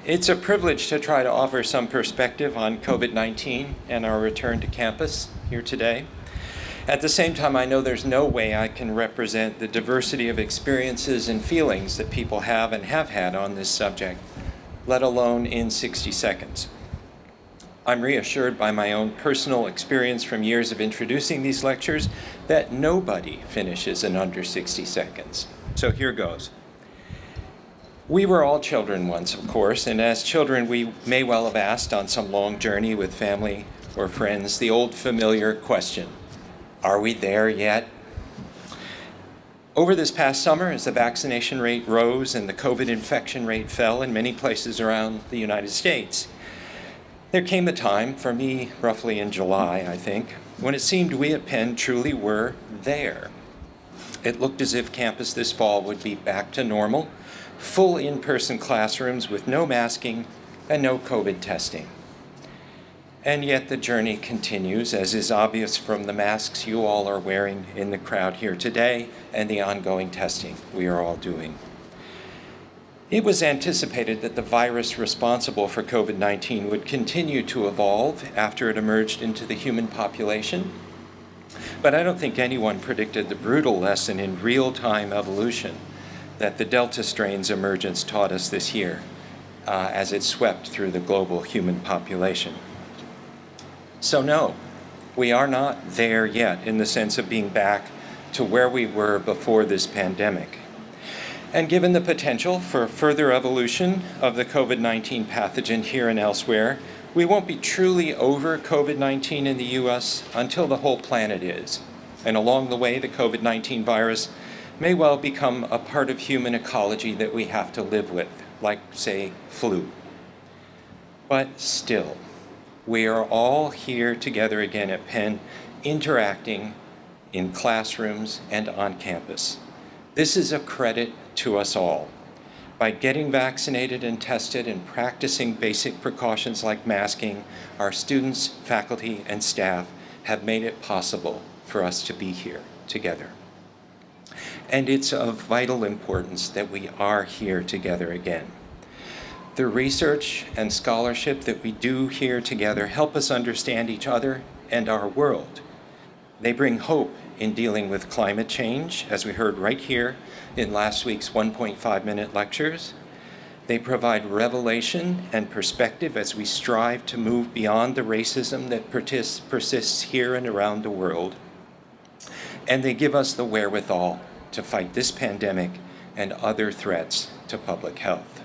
It's a privilege to try to offer some perspective on COVID-19 and our return to campus here today. At the same time, I know there's no way I can represent the diversity of experiences and feelings that people have and have had on this subject, let alone in 60 seconds. I'm reassured by my own personal experience from years of introducing these lectures that nobody finishes in under 60 seconds. So here goes. We were all children once, of course, and as children we may well have asked on some long journey with family or friends the old familiar question, are we there yet? Over this past summer, as the vaccination rate rose and the COVID infection rate fell in many places around the United States, there came a time, for me roughly in July, I think, when it seemed we at Penn truly were there. It looked as if campus this fall would be back to normal, full in-person classrooms with no masking and no COVID testing. And yet the journey continues, as is obvious from the masks you all are wearing in the crowd here today and the ongoing testing we are all doing. It was anticipated that the virus responsible for COVID-19 would continue to evolve after it emerged into the human population. But I don't think anyone predicted the brutal lesson in real-time evolution that the Delta strain's emergence taught us this year as it swept through the global human population. So no, we are not there yet in the sense of being back to where we were before this pandemic. And given the potential for further evolution of the COVID-19 pathogen here and elsewhere, we won't be truly over COVID-19 in the US until the whole planet is. And along the way, the COVID-19 virus may well become a part of human ecology that we have to live with, like, say, flu. But still, we are all here together again at Penn, interacting in classrooms and on campus. This is a credit to us all. By getting vaccinated and tested and practicing basic precautions like masking, our students, faculty, and staff have made it possible for us to be here together. And it's of vital importance that we are here together again. The research and scholarship that we do here together help us understand each other and our world. They bring hope in dealing with climate change, as we heard right here in last week's 1.5-minute lectures. They provide revelation and perspective as we strive to move beyond the racism that persists here and around the world. And they give us the wherewithal to fight this pandemic and other threats to public health.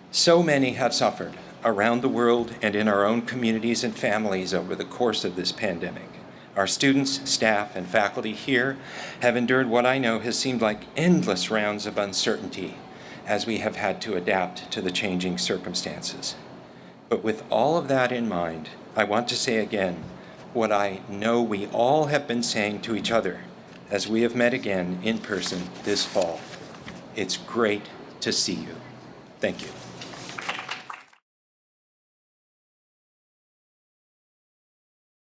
So many have suffered around the world and in our own communities and families over the course of this pandemic. Our students, staff, and faculty here have endured what I know has seemed like endless rounds of uncertainty as we have had to adapt to the changing circumstances. But with all of that in mind, I want to say again what I know we all have been saying to each other as we have met again in person this fall. It's great to see you. Thank you.